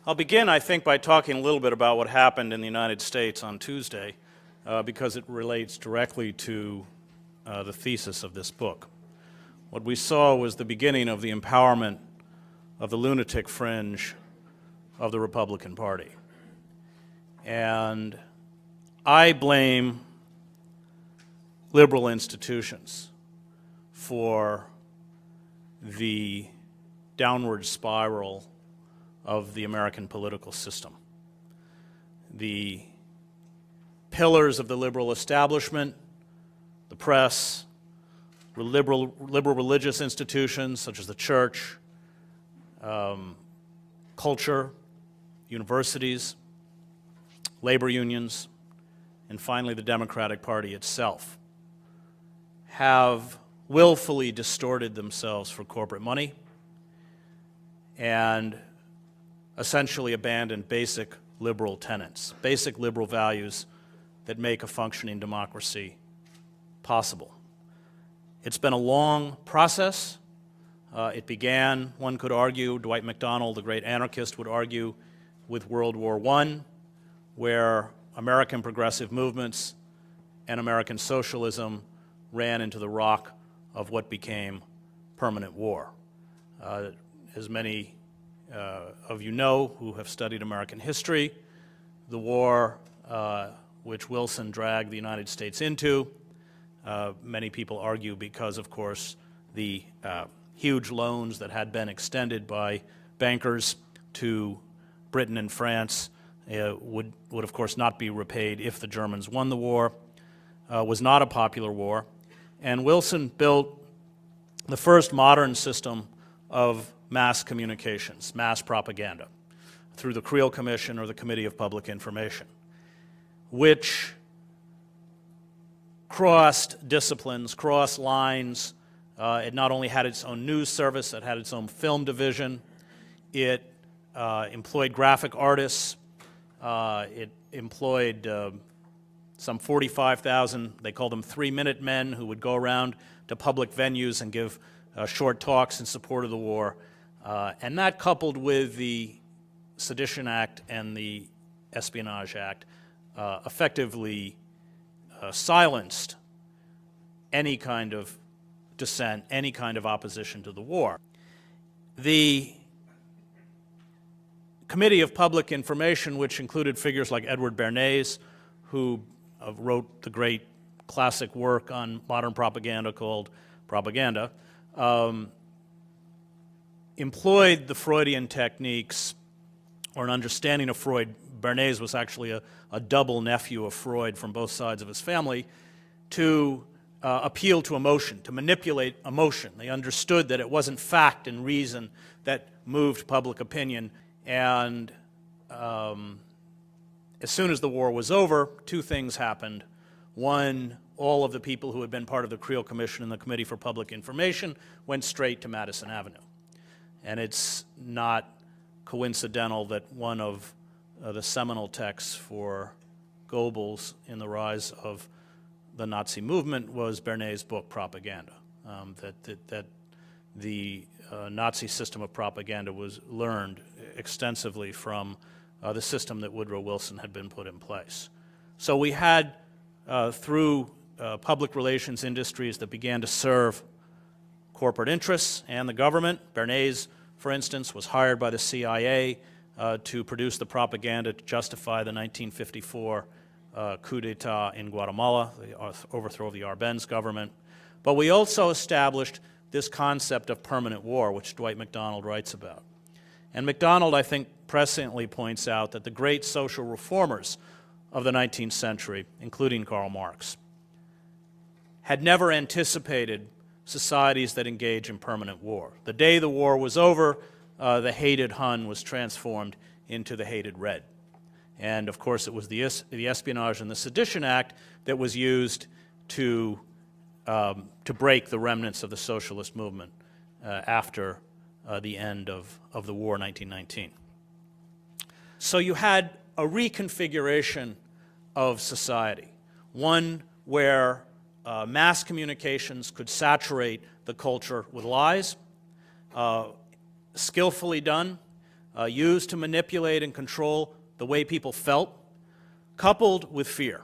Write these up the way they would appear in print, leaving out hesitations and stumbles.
I'll begin, I think, by talking a little bit about what happened in the United States on Tuesday, because it relates directly to the thesis of this book. What we saw was the beginning of the empowerment of the lunatic fringe of the Republican Party. And I blame liberal institutions for the downward spiral of the American political system. The pillars of the liberal establishment, the press, liberal religious institutions such as the church, culture, universities, labor unions, and finally the Democratic Party itself, have willfully distorted themselves for corporate money and essentially abandoned basic liberal tenets, basic liberal values that make a functioning democracy possible. It's been a long process. It began, one could argue, Dwight MacDonald, the great anarchist, would argue, with World War I, where American progressive movements and American socialism ran into the rock of what became permanent war. As many of you know who have studied American history, the war which Wilson dragged the United States into, many people argue because, of course, the huge loans that had been extended by bankers to Britain and France would of course not be repaid if the Germans won the war, was not a popular war, and Wilson built the first modern system of mass communications, mass propaganda, through the Creel Commission or the Committee of Public Information, which crossed disciplines, crossed lines. It not only had its own news service, it had its own film division. It employed graphic artists. It employed some 45,000, they called them 3-minute men, who would go around to public venues and give short talks in support of the war. And that, coupled with the Sedition Act and the Espionage Act, effectively silenced any kind of dissent, any kind of opposition to the war. The Committee of Public Information, which included figures like Edward Bernays, who wrote the great classic work on modern propaganda called Propaganda, employed the Freudian techniques, or an understanding of Freud. Bernays was actually a double nephew of Freud from both sides of his family, to appeal to emotion, to manipulate emotion. They understood that it wasn't fact and reason that moved public opinion. And as soon as the war was over, two things happened. One, all of the people who had been part of the Creel Commission and the Committee for Public Information went straight to Madison Avenue. And it's not coincidental that one of the seminal texts for Goebbels in the rise of the Nazi movement was Bernays' book, Propaganda, that the Nazi system of propaganda was learned extensively from the system that Woodrow Wilson had been put in place. So we had, through public relations industries that began to serve corporate interests and the government. Bernays, for instance, was hired by the CIA to produce the propaganda to justify the 1954 coup d'etat in Guatemala, the overthrow of the Arbenz government. But we also established this concept of permanent war, which Dwight MacDonald writes about. And MacDonald, I think, presciently points out that the great social reformers of the 19th century, including Karl Marx, had never anticipated societies that engage in permanent war. The day the war was over, the hated Hun was transformed into the hated Red. And of course, it was the Espionage and the Sedition Act that was used to break the remnants of the socialist movement after the end of the war, 1919. So you had a reconfiguration of society, one where mass communications could saturate the culture with lies, skillfully done, used to manipulate and control the way people felt, coupled with fear,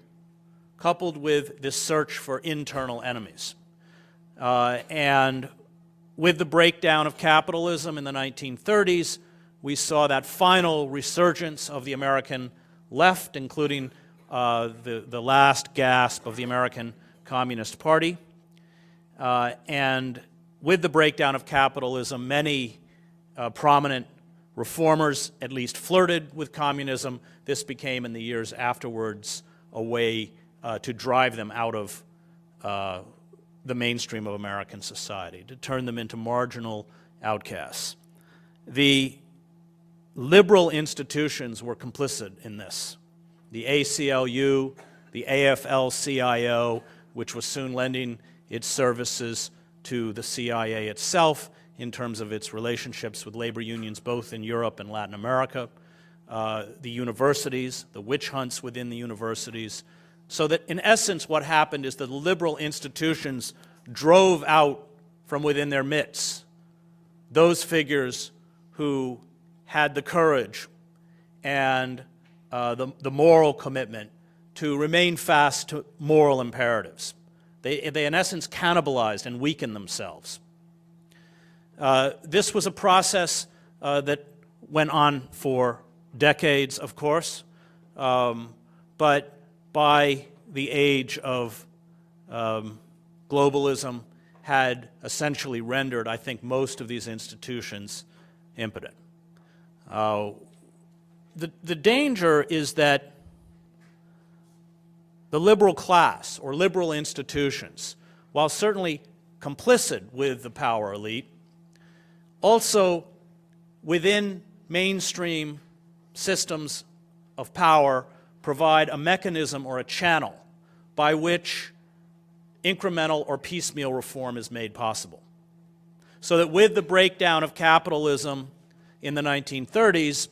coupled with this search for internal enemies. And with the breakdown of capitalism in the 1930s, we saw that final resurgence of the American left, including the last gasp of the American Communist Party. And with the breakdown of capitalism, many prominent reformers at least flirted with communism. This became, in the years afterwards, a way to drive them out of the mainstream of American society, to turn them into marginal outcasts. The liberal institutions were complicit in this. The ACLU, the AFL-CIO, which was soon lending its services to the CIA itself in terms of its relationships with labor unions both in Europe and Latin America, the universities, the witch hunts within the universities, so that in essence what happened is that the liberal institutions drove out from within their midst those figures who had the courage and the moral commitment to remain fast to moral imperatives. They in essence cannibalized and weakened themselves. This was a process that went on for decades, of course, but by the age of globalism had essentially rendered, I think, most of these institutions impotent. The danger is that the liberal class or liberal institutions, while certainly complicit with the power elite, also within mainstream systems of power provide a mechanism or a channel by which incremental or piecemeal reform is made possible. So that with the breakdown of capitalism in the 1930s,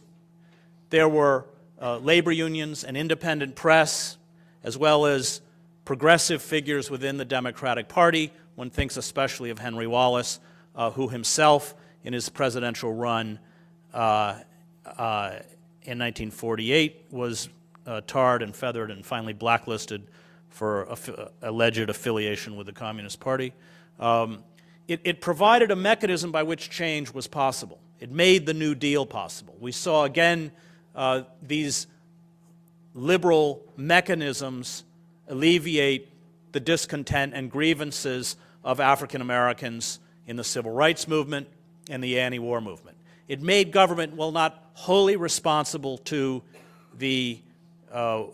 there were labor unions, an independent press, as well as progressive figures within the Democratic Party. One thinks especially of Henry Wallace, who himself, in his presidential run in 1948, was tarred and feathered and finally blacklisted for alleged affiliation with the Communist Party. It provided a mechanism by which change was possible. It made the New Deal possible. We saw again these liberal mechanisms alleviate the discontent and grievances of African Americans in the civil rights movement and the anti-war movement. It made government, while not wholly responsible to the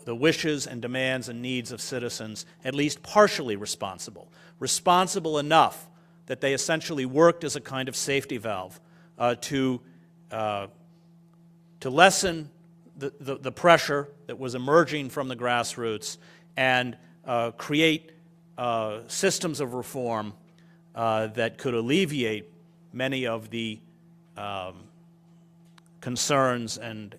wishes and demands and needs of citizens, at least partially responsible. Responsible enough that they essentially worked as a kind of safety valve to lessen the pressure that was emerging from the grassroots and create systems of reform that could alleviate many of the concerns and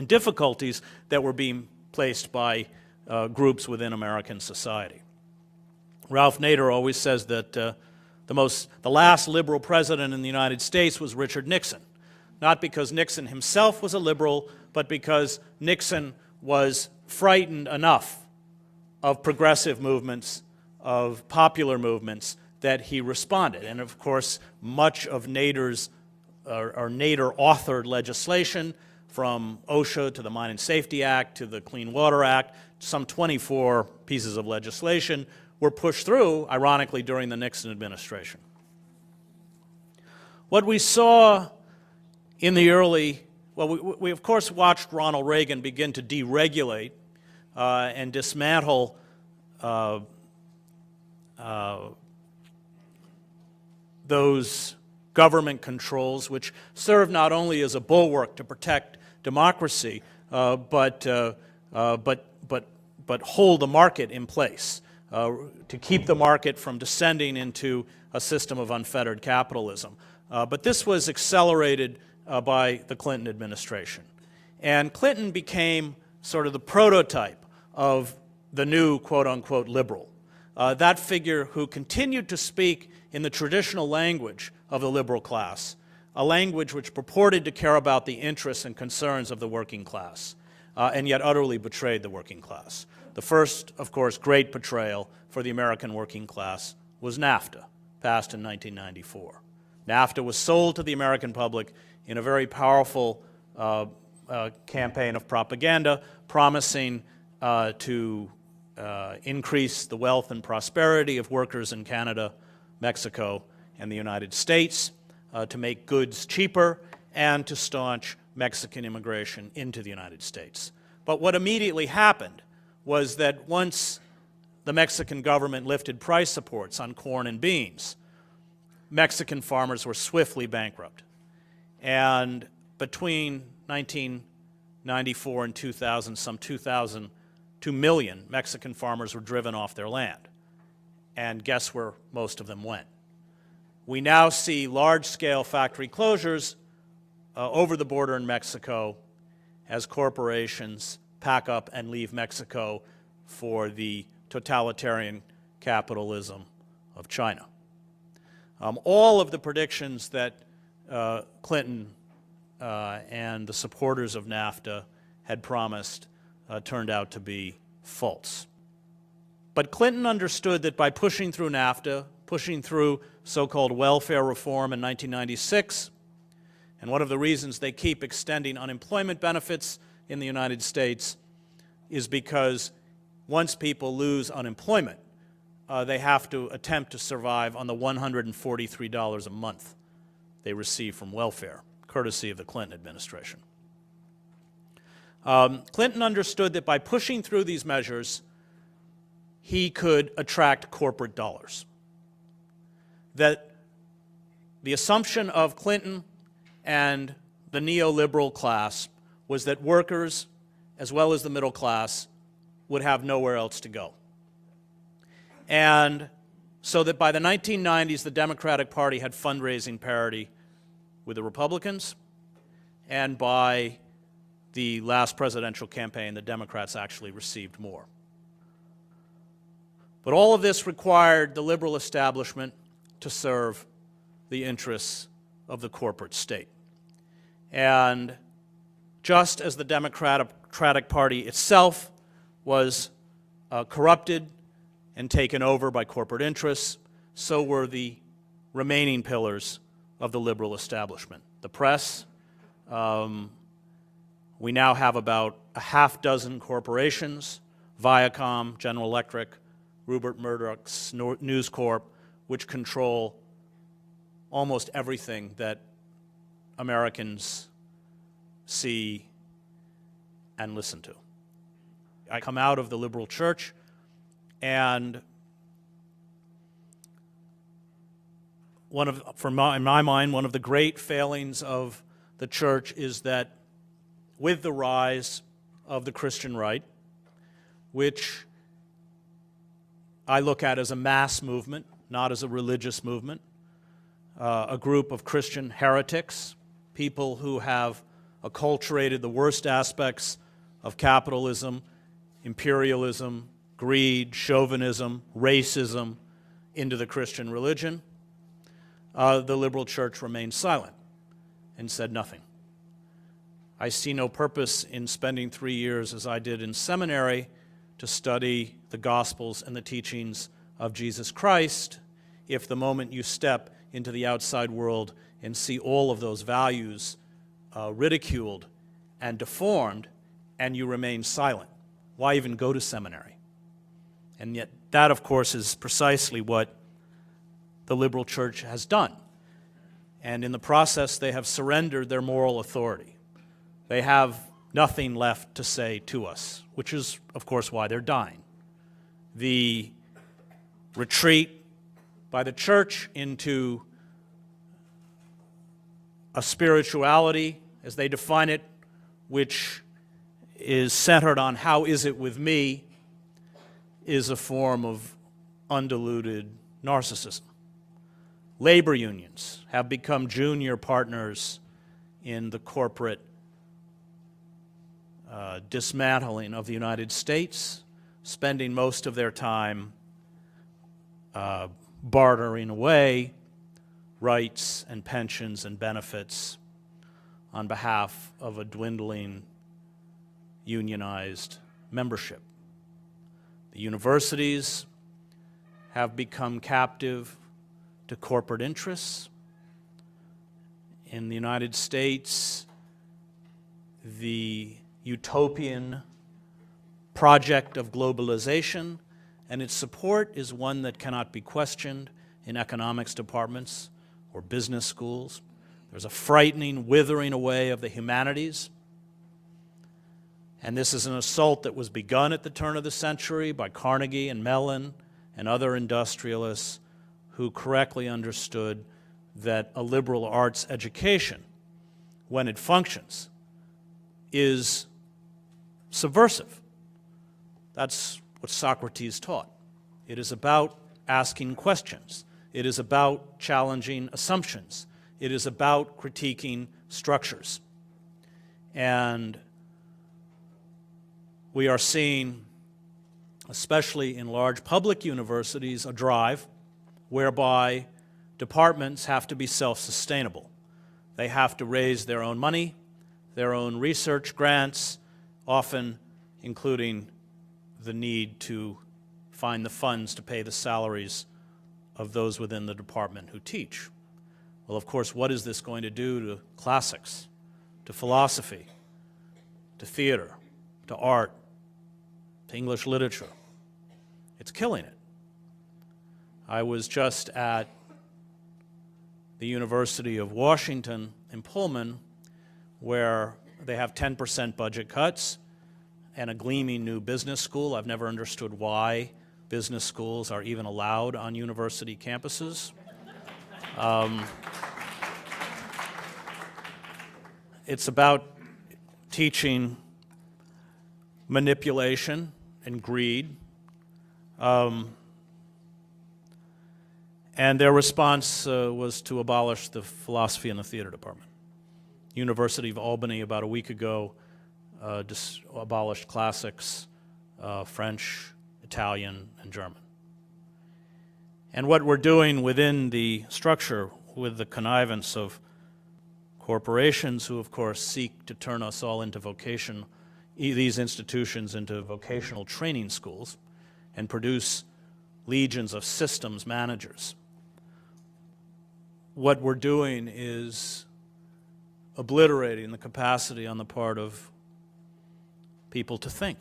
difficulties that were being placed by groups within American society. Ralph Nader always says that the last liberal president in the United States was Richard Nixon, not because Nixon himself was a liberal, but because Nixon was frightened enough of progressive movements, of popular movements, that he responded. And of course, much of Nader's or Nader-authored legislation, from OSHA to the Mine and Safety Act to the Clean Water Act, some 24 pieces of legislation, were pushed through, ironically, during the Nixon administration. What we saw in the early, well, we of course watched Ronald Reagan begin to deregulate and dismantle those government controls, which serve not only as a bulwark to protect democracy, but hold the market in place, to keep the market from descending into a system of unfettered capitalism. But this was accelerated by the Clinton administration. And Clinton became sort of the prototype of the new quote-unquote liberal. That figure who continued to speak in the traditional language of the liberal class, a language which purported to care about the interests and concerns of the working class, and yet utterly betrayed the working class. The first, of course, great betrayal for the American working class was NAFTA, passed in 1994. NAFTA was sold to the American public in a very powerful campaign of propaganda, promising to increase the wealth and prosperity of workers in Canada, Mexico, and the United States, to make goods cheaper, and to staunch Mexican immigration into the United States. But what immediately happened was that once the Mexican government lifted price supports on corn and beans, Mexican farmers were swiftly bankrupt. And between 1994 and 2000, some 2 million Mexican farmers were driven off their land. And guess where most of them went? We now see large-scale factory closures over the border in Mexico as corporations pack up and leave Mexico for the totalitarian capitalism of China. All of the predictions that Clinton and the supporters of NAFTA had promised turned out to be false. But Clinton understood that by pushing through NAFTA, pushing through so-called welfare reform in 1996, and one of the reasons they keep extending unemployment benefits in the United States is because once people lose unemployment, they have to attempt to survive on the $143 a month they receive from welfare, courtesy of the Clinton administration. Clinton understood that by pushing through these measures, he could attract corporate dollars. That the assumption of Clinton and the neoliberal class was that workers, as well as the middle class, would have nowhere else to go. And so that by the 1990s, the Democratic Party had fundraising parity with the Republicans, and by the last presidential campaign, the Democrats actually received more. But all of this required the liberal establishment to serve the interests of the corporate state. And just as the Democratic Party itself was corrupted and taken over by corporate interests, so were the remaining pillars of the liberal establishment. The press, we now have about a half dozen corporations, Viacom, General Electric, Rupert Murdoch's News Corp, which control almost everything that Americans see and listen to. I come out of the liberal church, and in my mind, one of the great failings of the church is that with the rise of the Christian right, which I look at as a mass movement, not as a religious movement, a group of Christian heretics, people who have acculturated the worst aspects of capitalism, imperialism, greed, chauvinism, racism into the Christian religion, the liberal church remained silent and said nothing. I see no purpose in spending 3 years, as I did in seminary, to study the Gospels and the teachings of Jesus Christ if the moment you step into the outside world and see all of those values ridiculed and deformed, and you remain silent. Why even go to seminary? And yet that, of course, is precisely what the liberal church has done. And in the process, they have surrendered their moral authority. They have nothing left to say to us, which is, of course, why they're dying. The retreat by the church into a spirituality, as they define it, which is centered on how is it with me, is a form of undiluted narcissism. Labor unions have become junior partners in the corporate dismantling of the United States, spending most of their time bartering away rights and pensions and benefits on behalf of a dwindling unionized membership. The universities have become captive to corporate interests. In the United States, the utopian project of globalization and its support is one that cannot be questioned in economics departments or business schools. There's a frightening withering away of the humanities. And this is an assault that was begun at the turn of the century by Carnegie and Mellon and other industrialists who correctly understood that a liberal arts education, when it functions, is subversive. That's what Socrates taught. It is about asking questions. It is about challenging assumptions. It is about critiquing structures. And we are seeing, especially in large public universities, a drive whereby departments have to be self-sustainable. They have to raise their own money, their own research grants, often including the need to find the funds to pay the salaries of those within the department who teach. Well, of course, what is this going to do to classics, to philosophy, to theater, to art, to English literature? It's killing it. I was just at the University of Washington in Pullman, where they have 10% budget cuts and a gleaming new business school. I've never understood why business schools are even allowed on university campuses. It's about teaching manipulation and greed. And their response was to abolish the philosophy and the theater department. University of Albany, about a week ago, just abolished classics, French, Italian, and German. And what we're doing within the structure, with the connivance of corporations who, of course, seek to turn us all into these institutions into vocational training schools and produce legions of systems managers. What we're doing is obliterating the capacity on the part of people to think.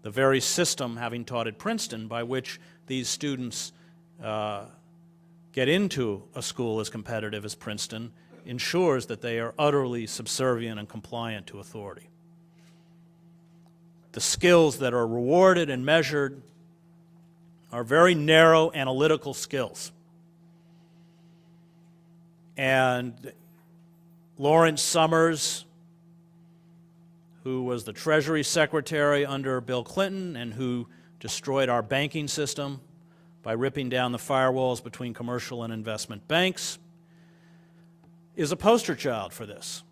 The very system, having taught at Princeton, by which these students get into a school as competitive as Princeton, ensures that they are utterly subservient and compliant to authority. The skills that are rewarded and measured are very narrow analytical skills. And Lawrence Summers, who was the Treasury Secretary under Bill Clinton and who destroyed our banking system by ripping down the firewalls between commercial and investment banks, is a poster child for this.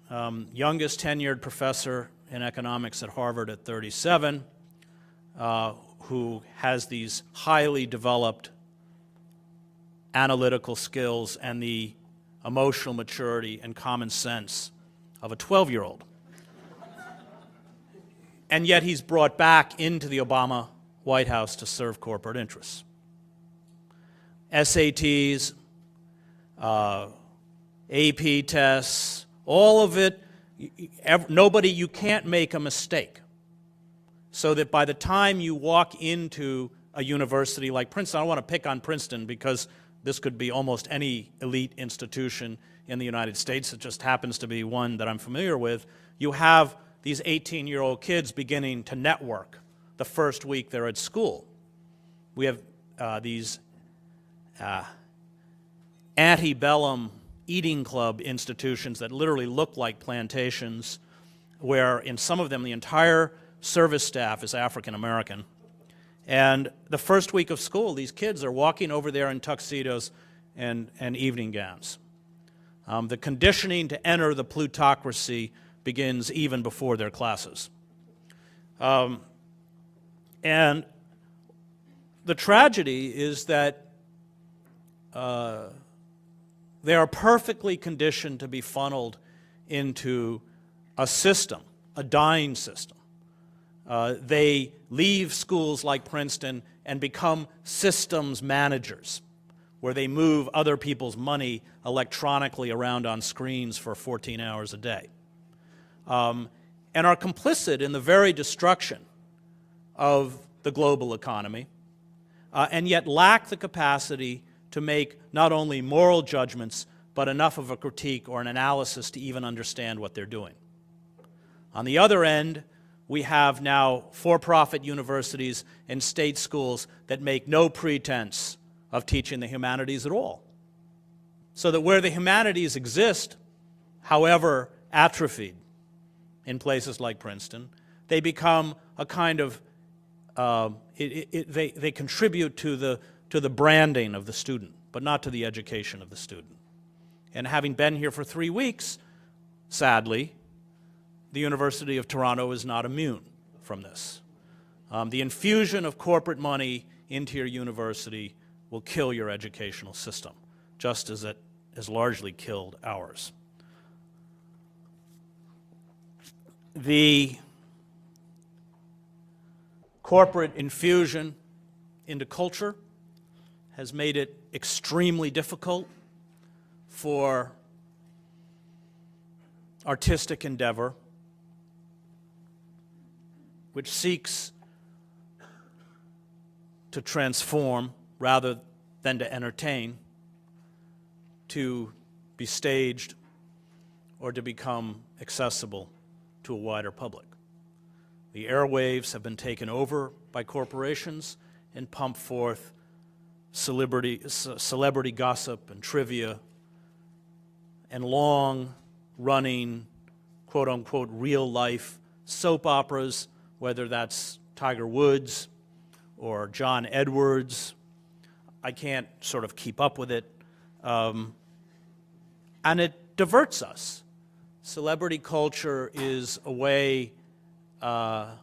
Youngest tenured professor in economics at Harvard at 37, who has these highly developed analytical skills and the emotional maturity and common sense of a 12-year-old. And yet he's brought back into the Obama White House to serve corporate interests. SATs, AP tests, all of it, you can't make a mistake. So that by the time you walk into a university like Princeton, I don't want to pick on Princeton because this could be almost any elite institution in the United States. It just happens to be one that I'm familiar with. You have these 18-year-old kids beginning to network the first week they're at school. We have these antebellum eating club institutions that literally look like plantations, where in some of them the entire service staff is African American. And the first week of school, these kids are walking over there in tuxedos and evening gowns. The conditioning to enter the plutocracy begins even before their classes. And the tragedy is that they are perfectly conditioned to be funneled into a system, a dying system. They leave schools like Princeton and become systems managers, where they move other people's money electronically around on screens for 14 hours a day, and are complicit in the very destruction of the global economy, and yet lack the capacity to make not only moral judgments, but enough of a critique or an analysis to even understand what they're doing. On the other end, we have now for-profit universities and state schools that make no pretense of teaching the humanities at all. So that where the humanities exist, however atrophied in places like Princeton, they become a kind of, they contribute to the branding of the student, but not to the education of the student. And having been here for 3 weeks, sadly, the University of Toronto is not immune from this. The infusion of corporate money into your university will kill your educational system, just as it has largely killed ours. The corporate infusion into culture has made it extremely difficult for artistic endeavor, which seeks to transform rather than to entertain, to be staged or to become accessible to a wider public. The airwaves have been taken over by corporations and pump forth celebrity gossip and trivia and long-running, quote-unquote, real-life soap operas, whether that's Tiger Woods or John Edwards. I can't sort of keep up with it. And it diverts us. Celebrity culture is a way to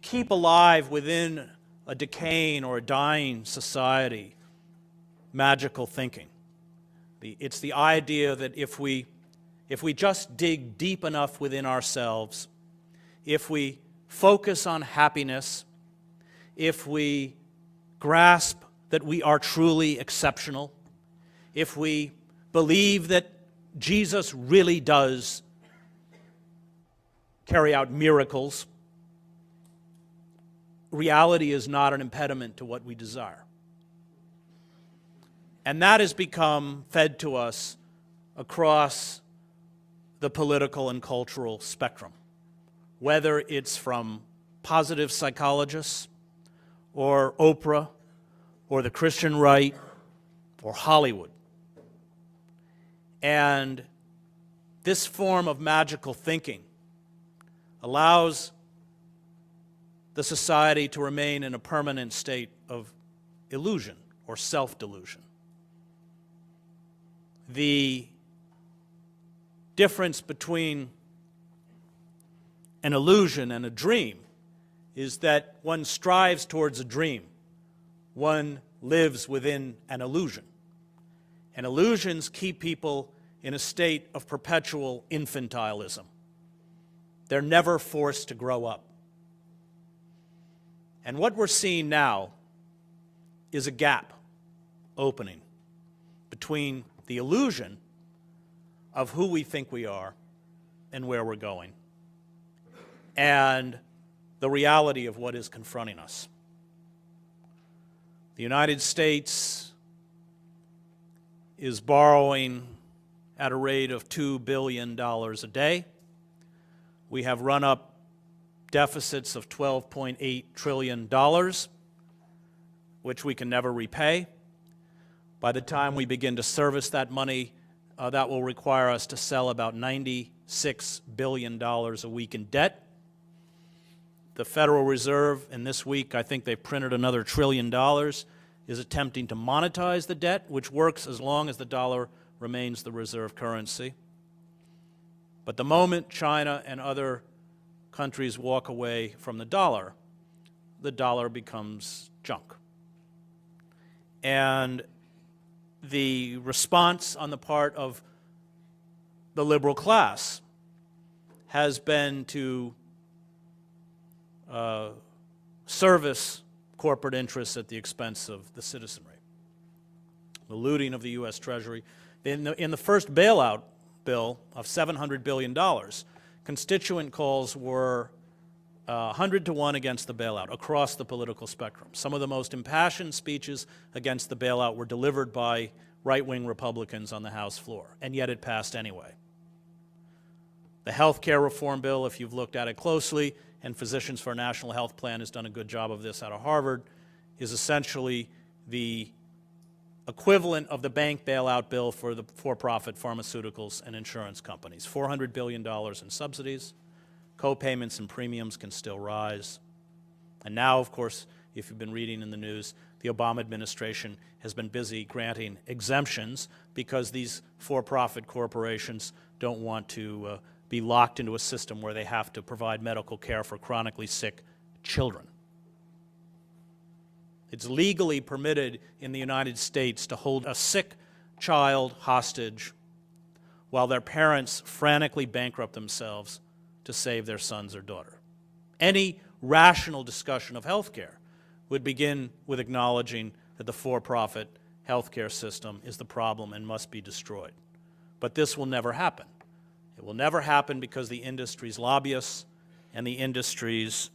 keep alive within a decaying or a dying society magical thinking. It's the idea that if we just dig deep enough within ourselves, if we focus on happiness, if we grasp that we are truly exceptional, if we believe that Jesus really does carry out miracles, reality is not an impediment to what we desire. And that has become fed to us across the political and cultural spectrum, whether it's from positive psychologists or Oprah or the Christian right or Hollywood. And this form of magical thinking allows the society to remain in a permanent state of illusion or self-delusion. The difference between an illusion and a dream is that one strives towards a dream. One lives within an illusion. And illusions keep people in a state of perpetual infantilism. They're never forced to grow up. And what we're seeing now is a gap opening between the illusion of who we think we are and where we're going, and the reality of what is confronting us. The United States is borrowing at a rate of $2 billion a day. We have run up deficits of $12.8 trillion, which we can never repay. By the time we begin to service that money, that will require us to sell about $96 billion a week in debt. The Federal Reserve, in this week, I think they printed another $1 trillion, is attempting to monetize the debt, which works as long as the dollar remains the reserve currency. But the moment China and other countries walk away from the dollar becomes junk. And the response on the part of the liberal class has been to service corporate interests at the expense of the citizenry. The looting of the U.S. Treasury. In the first bailout bill of $700 billion, constituent calls were 100 to 1 against the bailout across the political spectrum. Some of the most impassioned speeches against the bailout were delivered by right-wing Republicans on the House floor, and yet it passed anyway. The health care reform bill, if you've looked at it closely, and Physicians for a National Health Plan has done a good job of this out of Harvard, is essentially the equivalent of the bank bailout bill for the for-profit pharmaceuticals and insurance companies. $400 billion in subsidies. Co-payments and premiums can still rise. And now, of course, if you've been reading in the news, the Obama administration has been busy granting exemptions because these for-profit corporations don't want to be locked into a system where they have to provide medical care for chronically sick children. It's legally permitted in the United States to hold a sick child hostage while their parents frantically bankrupt themselves to save their sons or daughter. Any rational discussion of health care would begin with acknowledging that the for-profit health care system is the problem and must be destroyed. But this will never happen. It will never happen because the industry's lobbyists and the industry's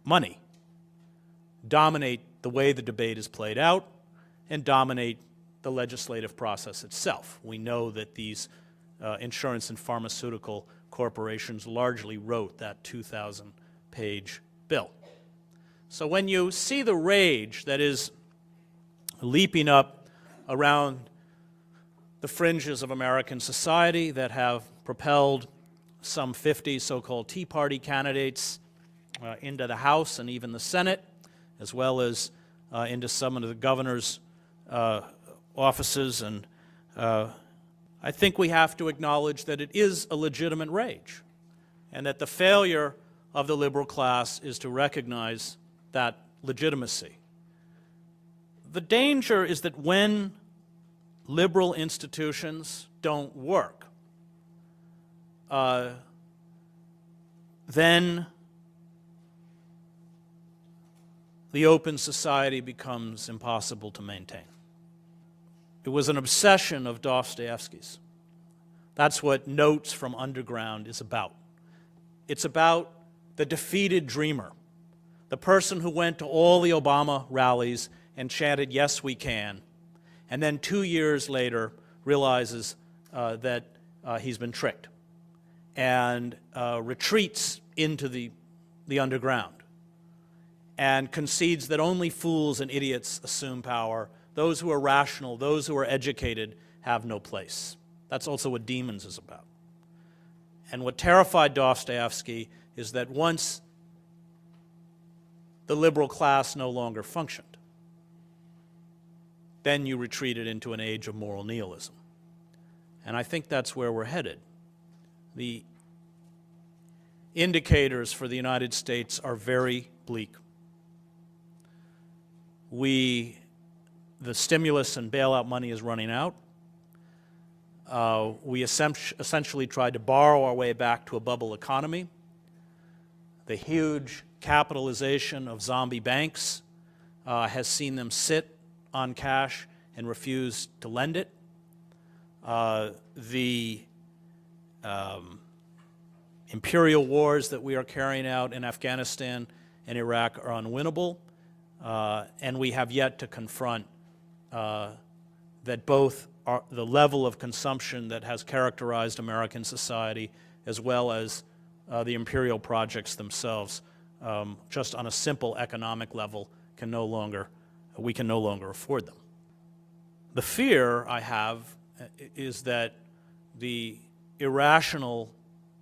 money dominate the way the debate is played out and dominate the legislative process itself. We know that these insurance and pharmaceutical corporations largely wrote that 2,000-page bill. So when you see the rage that is leaping up around the fringes of American society that have propelled some 50 so-called Tea Party candidates into the House and even the Senate, as well as into some of the governor's offices, and I think we have to acknowledge that it is a legitimate rage, and that the failure of the liberal class is to recognize that legitimacy. The danger is that when liberal institutions don't work, then the open society becomes impossible to maintain. It was an obsession of Dostoevsky's. That's what Notes from Underground is about. It's about the defeated dreamer, the person who went to all the Obama rallies and chanted, "Yes, we can," and then 2 years later realizes that he's been tricked and retreats into the underground and concedes that only fools and idiots assume power. Those who are rational, those who are educated, have no place. That's also what Demons is about. And what terrified Dostoevsky is that once the liberal class no longer functioned, then you retreated into an age of moral nihilism. And I think that's where we're headed. The indicators for the United States are very bleak. The stimulus and bailout money is running out. We essentially tried to borrow our way back to a bubble economy. The huge capitalization of zombie banks has seen them sit on cash and refuse to lend it. The imperial wars that we are carrying out in Afghanistan and Iraq are unwinnable, and we have yet to confront that both the level of consumption that has characterized American society, as well as the imperial projects themselves, just on a simple economic level, we can no longer afford them. The fear I have is that the irrational,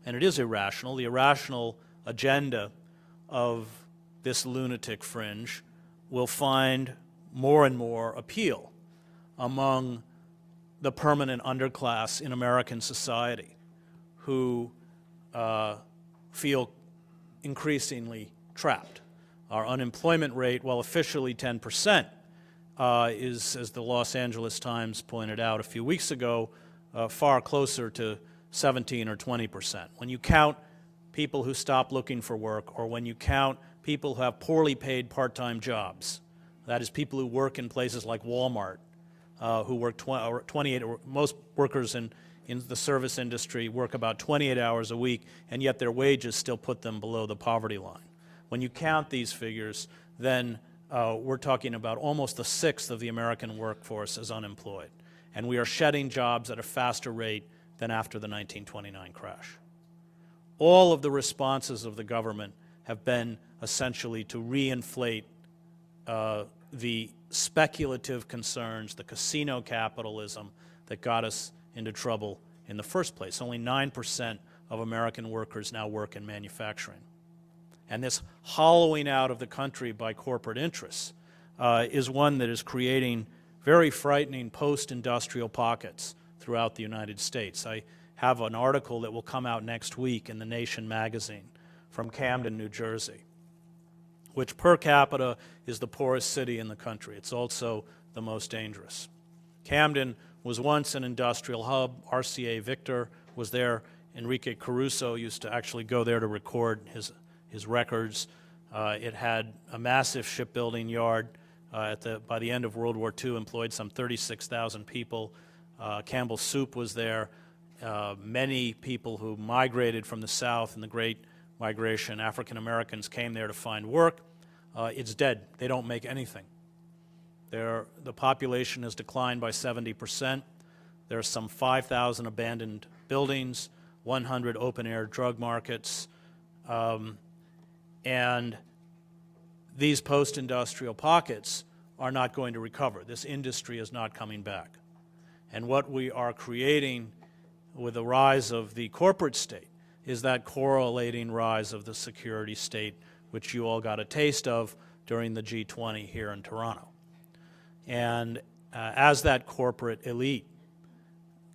and it is irrational, the irrational agenda of this lunatic fringe will find more and more appeal among the permanent underclass in American society, who feel increasingly trapped. Our unemployment rate, while officially 10%, is, as the Los Angeles Times pointed out a few weeks ago, far closer to 17 or 20%. When you count people who stop looking for work, or when you count people who have poorly paid part-time jobs, that is, people who work in places like Walmart, who work 28, or most workers in the service industry work about 28 hours a week, and yet their wages still put them below the poverty line. When you count these figures, then we're talking about almost a sixth of the American workforce is unemployed. And we are shedding jobs at a faster rate than after the 1929 crash. All of the responses of the government have been essentially to reinflate the speculative concerns, the casino capitalism that got us into trouble in the first place. Only 9% of American workers now work in manufacturing. And this hollowing out of the country by corporate interests is one that is creating very frightening post-industrial pockets throughout the United States. I have an article that will come out next week in The Nation magazine from Camden, New Jersey, which per capita is the poorest city in the country. It's also the most dangerous. Camden was once an industrial hub. RCA Victor was there. Enrique Caruso used to actually go there to record his records. It had a massive shipbuilding yard. By the end of World War II, employed some 36,000 people. Campbell's Soup was there. Many people who migrated from the South in the Great Migration, African Americans, came there to find work. It's dead. They don't make anything. The population has declined by 70%. There are some 5,000 abandoned buildings, 100 open-air drug markets, and these post-industrial pockets are not going to recover. This industry is not coming back. And what we are creating with the rise of the corporate state is that correlating rise of the security state, which you all got a taste of during the G20 here in Toronto. And as that corporate elite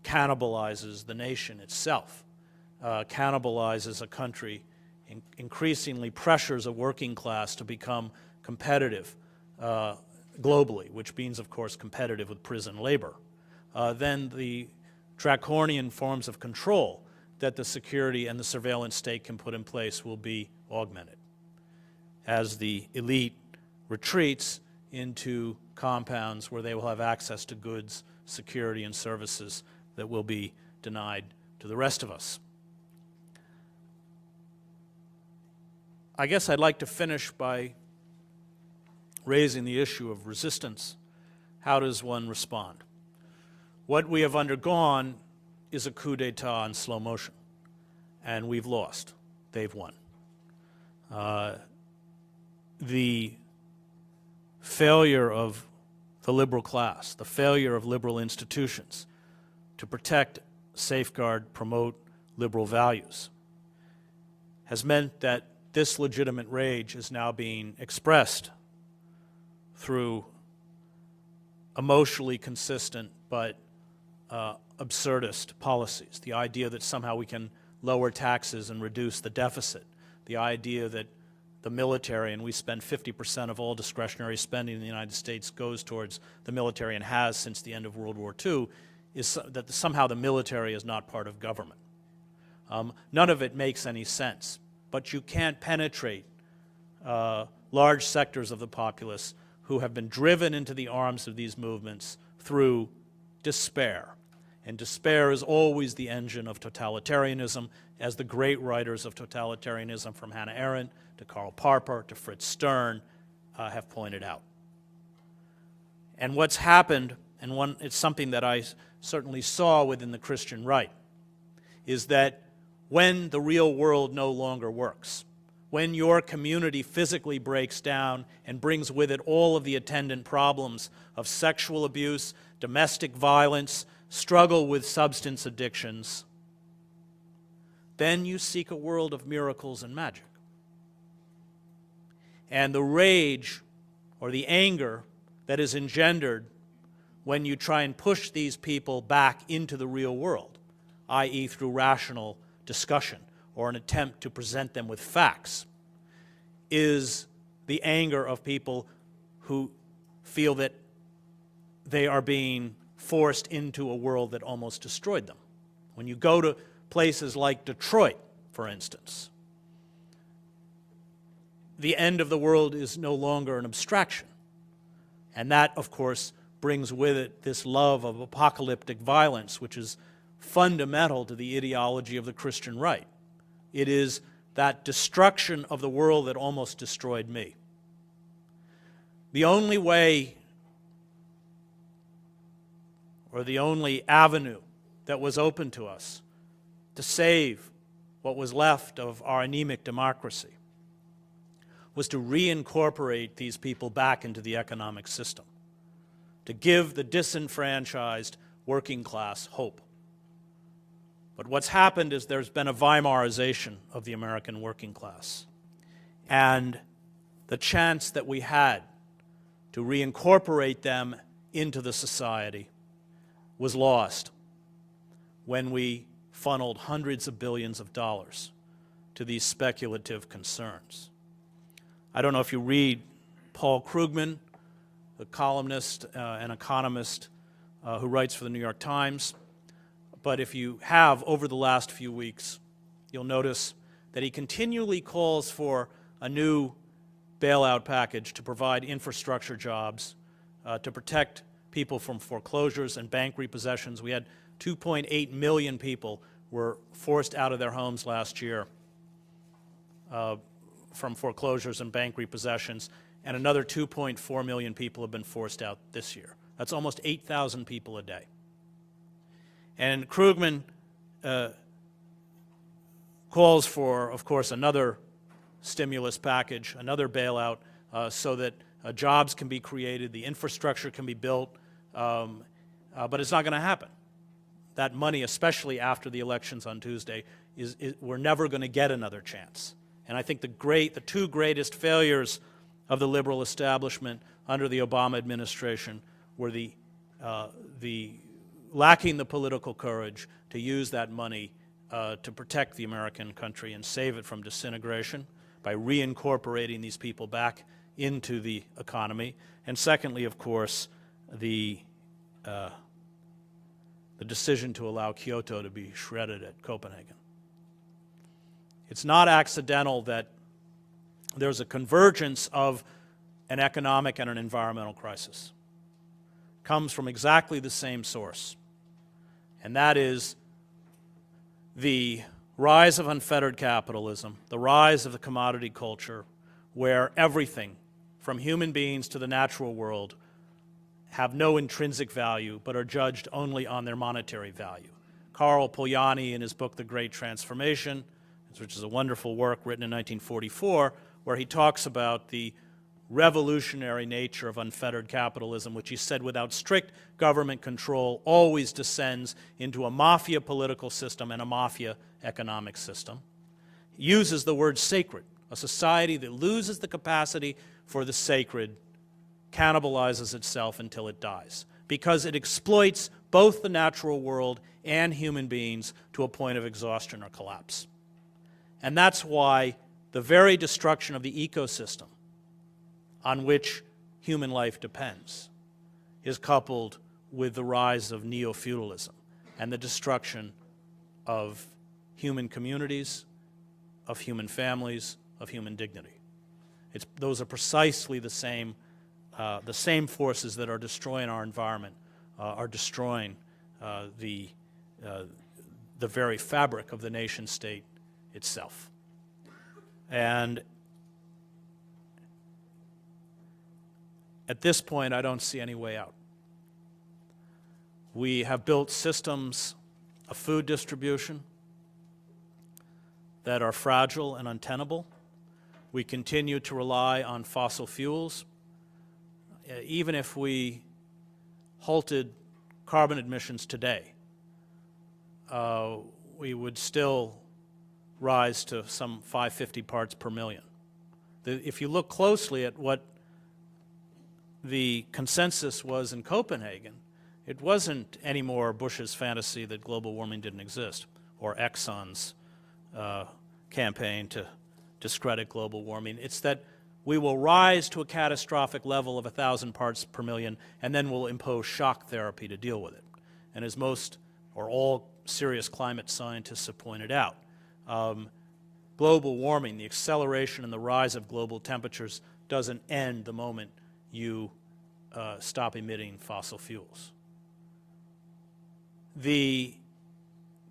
cannibalizes the nation itself, cannibalizes a country, increasingly pressures a working class to become competitive globally, which means, of course, competitive with prison labor, then the draconian forms of control that the security and the surveillance state can put in place will be augmented as the elite retreats into compounds where they will have access to goods, security, and services that will be denied to the rest of us. I guess I'd like to finish by raising the issue of resistance. How does one respond? What we have undergone is a coup d'etat in slow motion, and we've lost. They've won. The failure of the liberal class, the failure of liberal institutions to protect, safeguard, promote liberal values has meant that this legitimate rage is now being expressed through emotionally consistent but absurdist policies. The idea that somehow we can lower taxes and reduce the deficit. The idea that the military, and we spend 50% of all discretionary spending in the United States goes towards the military and has since the end of World War II, is that somehow the military is not part of government. None of it makes any sense, but you can't penetrate large sectors of the populace who have been driven into the arms of these movements through despair. And despair is always the engine of totalitarianism, as the great writers of totalitarianism, from Hannah Arendt to Karl Popper to Fritz Stern, have pointed out. And what's happened, and it's something that I certainly saw within the Christian right, is that when the real world no longer works, when your community physically breaks down and brings with it all of the attendant problems of sexual abuse, domestic violence, struggle with substance addictions, then you seek a world of miracles and magic. And the rage or the anger that is engendered when you try and push these people back into the real world, i.e. through rational discussion or an attempt to present them with facts, is the anger of people who feel that they are being forced into a world that almost destroyed them. When you go to places like Detroit, for instance, the end of the world is no longer an abstraction. And that, of course, brings with it this love of apocalyptic violence, which is fundamental to the ideology of the Christian right. It is that destruction of the world that almost destroyed me. The only way, or the only avenue that was open to us to save what was left of our anemic democracy was to reincorporate these people back into the economic system, to give the disenfranchised working class hope. But what's happened is there's been a Weimarization of the American working class. And the chance that we had to reincorporate them into the society was lost when we funneled hundreds of billions of dollars to these speculative concerns. I don't know if you read Paul Krugman, the columnist and economist who writes for the New York Times, but if you have over the last few weeks, you'll notice that he continually calls for a new bailout package to provide infrastructure jobs, to protect people from foreclosures and bank repossessions. We had 2.8 million people were forced out of their homes last year from foreclosures and bank repossessions, and another 2.4 million people have been forced out this year. That's almost 8,000 people a day. And Krugman calls for, of course, another stimulus package, another bailout, so that jobs can be created, the infrastructure can be built, but it's not going to happen. That money, especially after the elections on Tuesday, we're never going to get another chance. And I think the two greatest failures of the liberal establishment under the Obama administration were the lacking the political courage to use that money to protect the American country and save it from disintegration by reincorporating these people back into the economy. And secondly, of course, the decision to allow Kyoto to be shredded at Copenhagen. It's not accidental that there's a convergence of an economic and an environmental crisis. It comes from exactly the same source, and that is the rise of unfettered capitalism, the rise of the commodity culture, where everything, from human beings to the natural world, have no intrinsic value but are judged only on their monetary value. Karl Polanyi, in his book The Great Transformation, which is a wonderful work written in 1944, where he talks about the revolutionary nature of unfettered capitalism, which he said without strict government control always descends into a mafia political system and a mafia economic system. He uses the word sacred. A society that loses the capacity for the sacred cannibalizes itself until it dies, because it exploits both the natural world and human beings to a point of exhaustion or collapse. And that's why the very destruction of the ecosystem on which human life depends is coupled with the rise of neo-feudalism and the destruction of human communities, of human families, of human dignity. Those are precisely the same forces that are destroying our environment, are destroying the very fabric of the nation state itself. And at this point, I don't see any way out. We have built systems of food distribution that are fragile and untenable. We continue to rely on fossil fuels. Even if we halted carbon emissions today, we would still rise to some 550 parts per million. If you look closely at what the consensus was in Copenhagen, it wasn't anymore Bush's fantasy that global warming didn't exist, or Exxon's campaign to discredit global warming. It's that we will rise to a catastrophic level of 1,000 parts per million, and then we'll impose shock therapy to deal with it. And as most or all serious climate scientists have pointed out, global warming, the acceleration and the rise of global temperatures, doesn't end the moment you stop emitting fossil fuels. The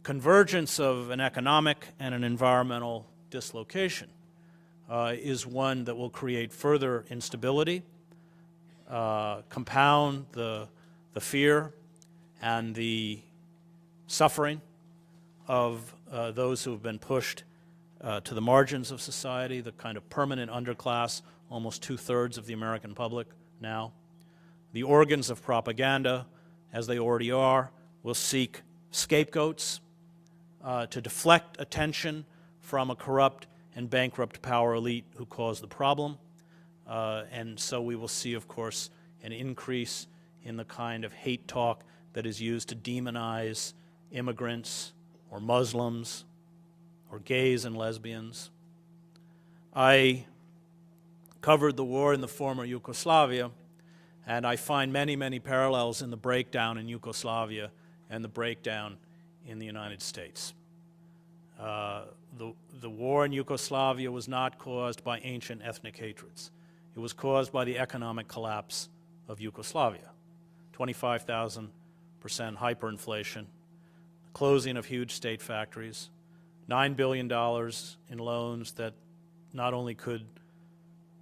convergence of an economic and an environmental dislocation is one that will create further instability, compound the fear and the suffering of those who have been pushed to the margins of society, the kind of permanent underclass, almost 2/3 of the American public now. The organs of propaganda, as they already are, will seek scapegoats to deflect attention from a corrupt and bankrupt power elite who caused the problem. And so we will see, of course, an increase in the kind of hate talk that is used to demonize immigrants or Muslims or gays and lesbians. I covered the war in the former Yugoslavia, and I find many, many parallels in the breakdown in Yugoslavia and the breakdown in the United States. The war in Yugoslavia was not caused by ancient ethnic hatreds. It was caused by the economic collapse of Yugoslavia. 25,000% hyperinflation, closing of huge state factories, $9 billion in loans that not only could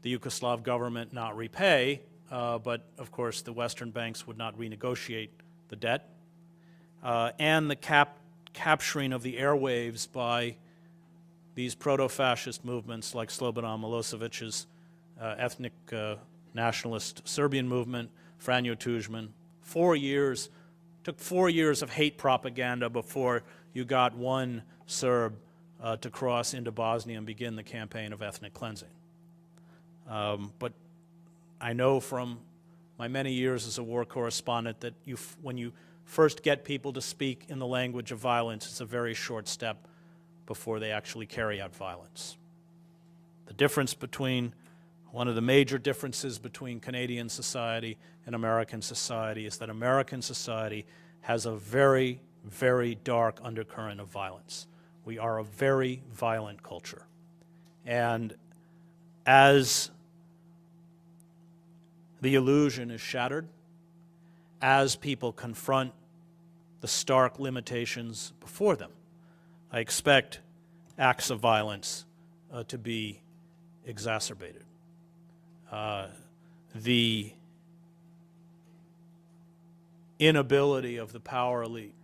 the Yugoslav government not repay, but of course the Western banks would not renegotiate the debt, and the capturing of the airwaves by these proto-fascist movements like Slobodan Milosevic's ethnic nationalist Serbian movement, Franjo Tuđman. 4 years, took 4 years of hate propaganda before you got one Serb to cross into Bosnia and begin the campaign of ethnic cleansing. But I know from my many years as a war correspondent that when you first get people to speak in the language of violence, it's a very short step before they actually carry out violence. The difference between, one of the major differences between Canadian society and American society is that American society has a very, very dark undercurrent of violence. We are a very violent culture. And as the illusion is shattered, as people confront the stark limitations before them, I expect acts of violence to be exacerbated. The inability of the power elite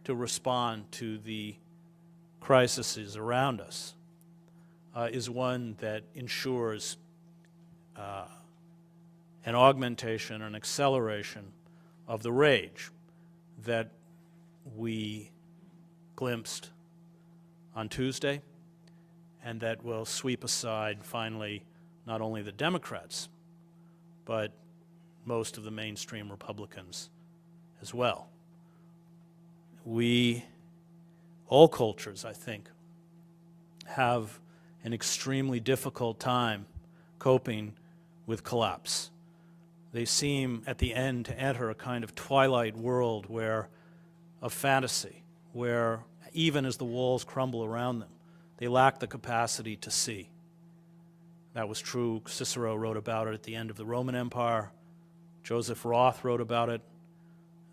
to respond to the crises around us is one that ensures an augmentation, an acceleration of the rage that we glimpsed on Tuesday, and that will sweep aside finally not only the Democrats, but most of the mainstream Republicans as well. All cultures, I think, have an extremely difficult time coping with collapse. They seem at the end to enter a kind of twilight world of fantasy, where even as the walls crumble around them, they lack the capacity to see. That was true. Cicero wrote about it at the end of the Roman Empire. Joseph Roth wrote about it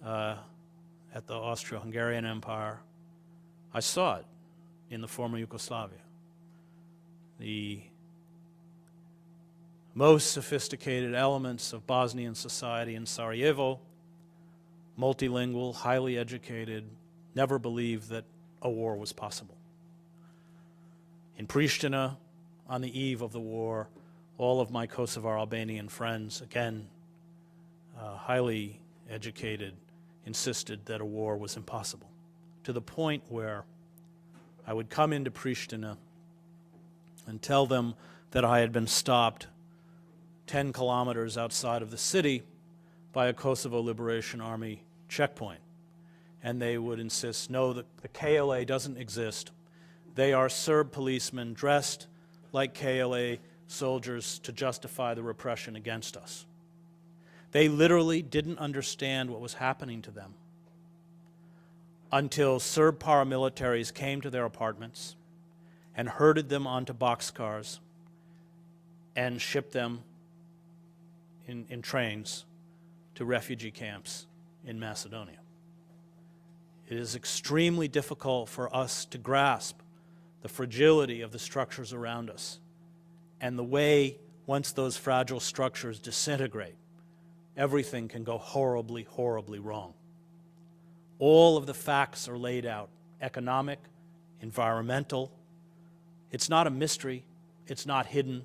at the Austro-Hungarian Empire. I saw it in the former Yugoslavia. The most sophisticated elements of Bosnian society in Sarajevo, multilingual, highly educated, never believed that a war was possible. In Pristina, on the eve of the war, all of my Kosovar Albanian friends, again, highly educated, insisted that a war was impossible, to the point where I would come into Pristina and tell them that I had been stopped 10 kilometers outside of the city by a Kosovo Liberation Army checkpoint. And they would insist, no, the KLA doesn't exist. They are Serb policemen dressed like KLA soldiers to justify the repression against us. They literally didn't understand what was happening to them until Serb paramilitaries came to their apartments and herded them onto boxcars and shipped them in trains to refugee camps in Macedonia. It is extremely difficult for us to grasp the fragility of the structures around us and the way, once those fragile structures disintegrate, everything can go horribly, horribly wrong. All of the facts are laid out: economic, environmental. It's not a mystery. It's not hidden.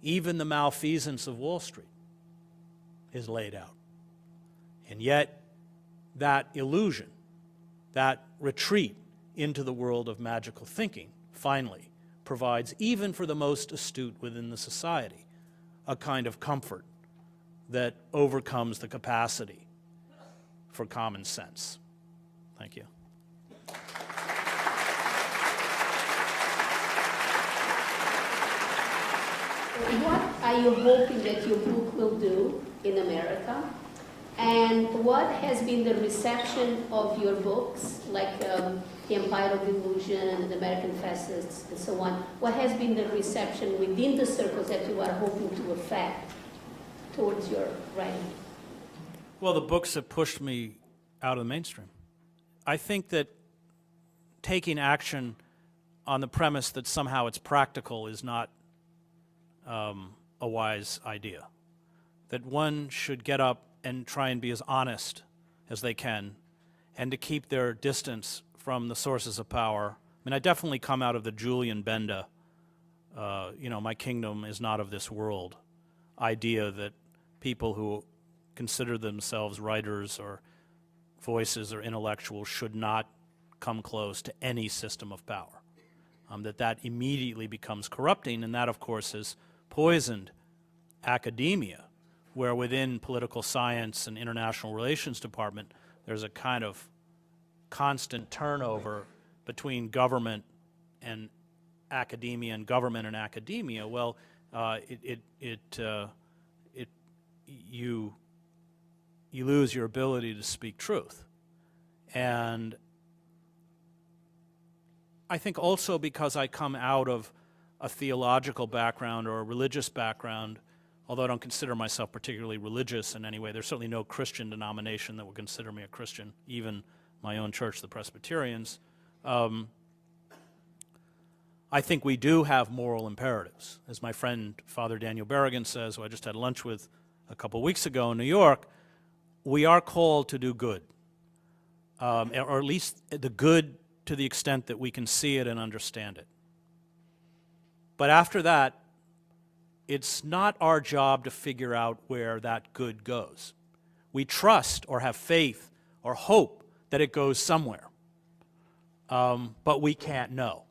Even the malfeasance of Wall Street is laid out. And yet, that illusion, that retreat into the world of magical thinking, finally provides, even for the most astute within the society, a kind of comfort that overcomes the capacity for common sense. Thank you. What are you hoping that your book will do in America? And what has been the reception of your books, like The Empire of Illusion, The American Fascists, and so on? What has been the reception within the circles that you are hoping to affect towards your writing? Well, the books have pushed me out of the mainstream. I think that taking action on the premise that somehow it's practical is not a wise idea. That one should get up and try and be as honest as they can, and to keep their distance from the sources of power. I mean, I definitely come out of the Julian Benda, my kingdom is not of this world idea, that people who consider themselves writers or voices or intellectuals should not come close to any system of power. That immediately becomes corrupting, and that, of course, has poisoned academia, where within political science and international relations department, there's a kind of constant turnover between government and academia and government and academia. Well, you lose your ability to speak truth. And I think also because I come out of a theological background or a religious background, although I don't consider myself particularly religious in any way. There's certainly no Christian denomination that would consider me a Christian, even my own church, the Presbyterians. I think we do have moral imperatives. As my friend Father Daniel Berrigan says, who I just had lunch with a couple weeks ago in New York, we are called to do good, or at least the good to the extent that we can see it and understand it. But after that, it's not our job to figure out where that good goes. We trust or have faith or hope that it goes somewhere, but we can't know.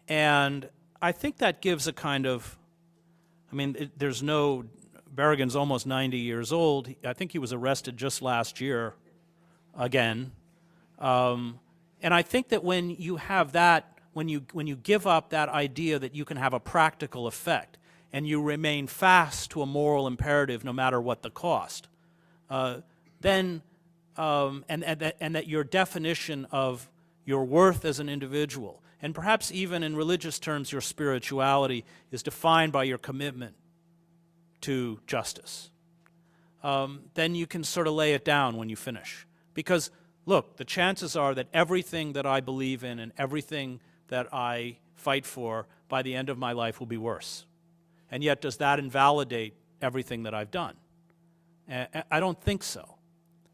And I think that gives a kind of, Berrigan's almost 90 years old. I think he was arrested just last year again. And I think that when you have that, when you give up that idea that you can have a practical effect and you remain fast to a moral imperative no matter what the cost, then that your definition of your worth as an individual, and perhaps even in religious terms your spirituality, is defined by your commitment to justice, then you can sort of lay it down when you finish. Because, look, the chances are that everything that I believe in and everything that I fight for by the end of my life will be worse. And yet, does that invalidate everything that I've done? I don't think so.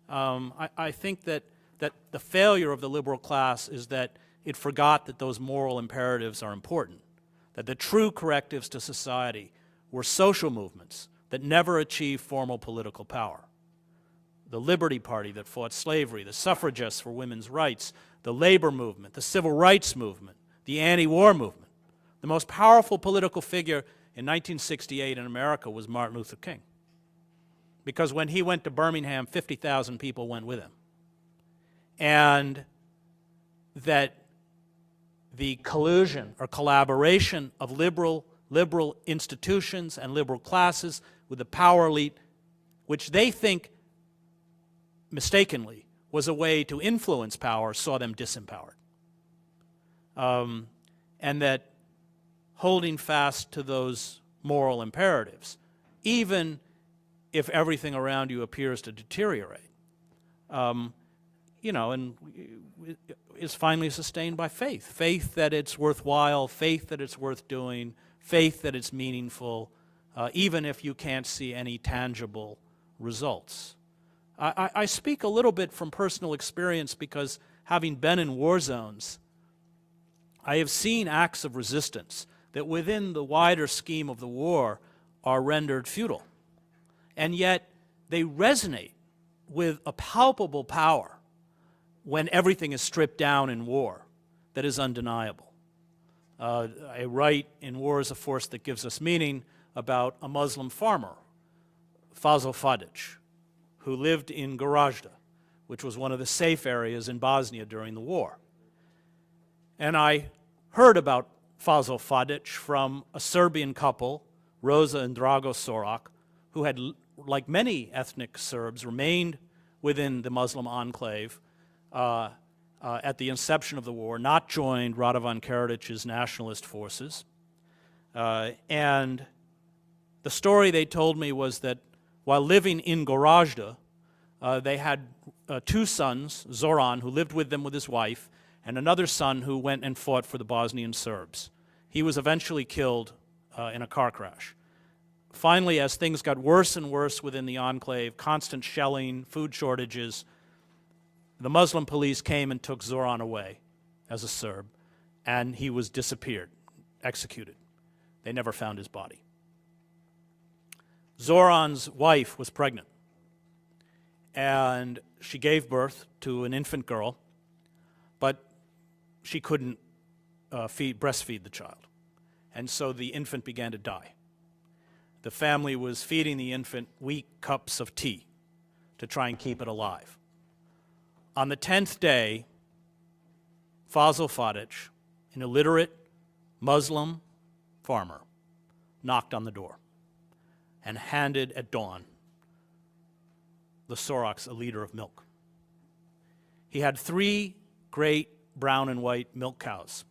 I think that the failure of the liberal class is that it forgot that those moral imperatives are important, that the true correctives to society were social movements that never achieved formal political power. The Liberty Party that fought slavery, the suffragists for women's rights, the labor movement, the civil rights movement, the anti-war movement. The most powerful political figure in 1968 in America was Martin Luther King. Because when he went to Birmingham, 50,000 people went with him. And that the collusion or collaboration of liberal institutions and liberal classes with the power elite, which they think, mistakenly, was a way to influence power, saw them disempowered. And that holding fast to those moral imperatives, even if everything around you appears to deteriorate, you know, and is finally sustained by faith. Faith that it's worthwhile, faith that it's worth doing, faith that it's meaningful, even if you can't see any tangible results. I speak a little bit from personal experience because having been in war zones, I have seen acts of resistance that within the wider scheme of the war are rendered futile. And yet they resonate with a palpable power when everything is stripped down in war that is undeniable. I write in War is a Force That Gives Us Meaning about a Muslim farmer, Fazl Fadic, who lived in Gorazda, which was one of the safe areas in Bosnia during the war. And I heard about Fazl Fadic from a Serbian couple, Rosa and Drago Sorak, who had, like many ethnic Serbs, remained within the Muslim enclave at the inception of the war, not joined Radovan Karadic's nationalist forces. And the story they told me was that while living in Gorazda, they had two sons, Zoran, who lived with them with his wife, and another son who went and fought for the Bosnian Serbs. He was eventually killed in a car crash. Finally, as things got worse and worse within the enclave, constant shelling, food shortages, the Muslim police came and took Zoran away as a Serb, and he was disappeared, executed. They never found his body. Zoran's wife was pregnant, and she gave birth to an infant girl, but she couldn't breastfeed the child. And so the infant began to die. The family was feeding the infant weak cups of tea to try and keep it alive. On the 10th day, Fazl Fadic, an illiterate Muslim farmer, knocked on the door and handed at dawn the Soraks a liter of milk. He had 3 great brown and white milk cows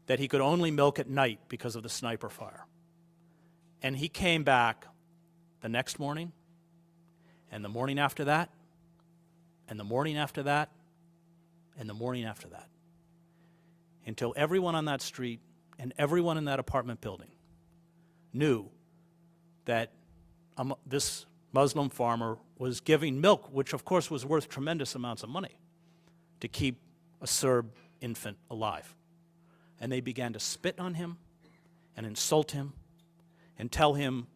that he could only milk at night because of the sniper fire. And he came back the next morning, and the morning after that, and the morning after that, and the morning after that, until everyone on that street and everyone in that apartment building knew that this Muslim farmer was giving milk, which of course was worth tremendous amounts of money, to keep a Serb infant alive. And they began to spit on him and insult him and tell him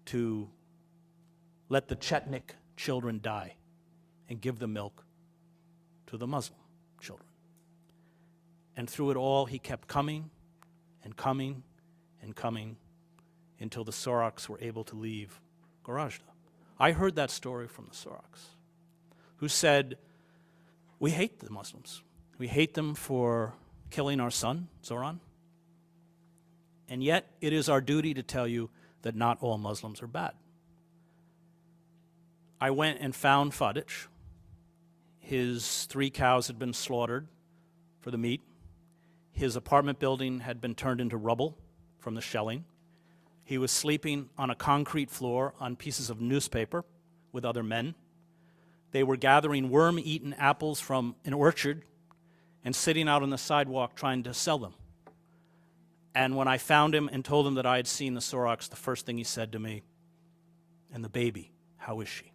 to let the Chetnik children die and give the milk to the Muslim children. And through it all, he kept coming and coming and coming until the Soraks were able to leave Gorazda. I heard that story from the Soraks, who said, "We hate the Muslims. We hate them for killing our son, Zoran. And yet, it is our duty to tell you that not all Muslims are bad." I went and found Fadic. His 3 cows had been slaughtered for the meat. His apartment building had been turned into rubble from the shelling. He was sleeping on a concrete floor on pieces of newspaper with other men. They were gathering worm-eaten apples from an orchard and sitting out on the sidewalk trying to sell them. And when I found him and told him that I had seen the Soraks, the first thing he said to me, "And the baby, how is she?"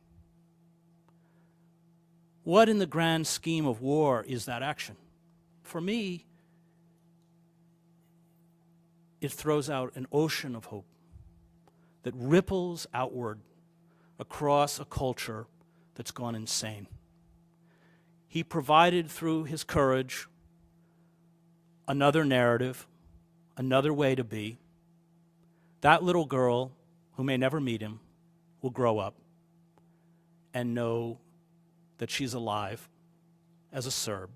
What in the grand scheme of war is that action? For me, it throws out an ocean of hope that ripples outward across a culture that's gone insane. He provided through his courage another narrative, another way to be. That little girl, who may never meet him, will grow up and know that she's alive as a Serb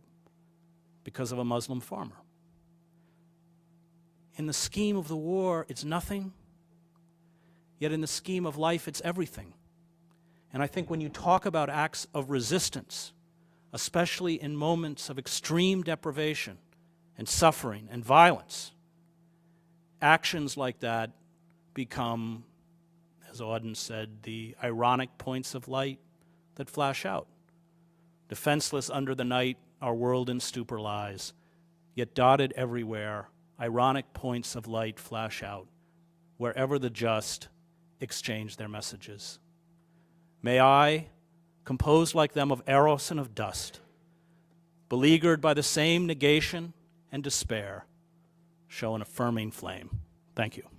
because of a Muslim farmer. In the scheme of the war, it's nothing, yet in the scheme of life, it's everything. And I think when you talk about acts of resistance, especially in moments of extreme deprivation and suffering and violence, actions like that become, as Auden said, the ironic points of light that flash out. Defenseless under the night, our world in stupor lies, yet dotted everywhere, ironic points of light flash out, wherever the just exchange their messages. May I, composed like them of eros and of dust, beleaguered by the same negation and despair, show an affirming flame. Thank you.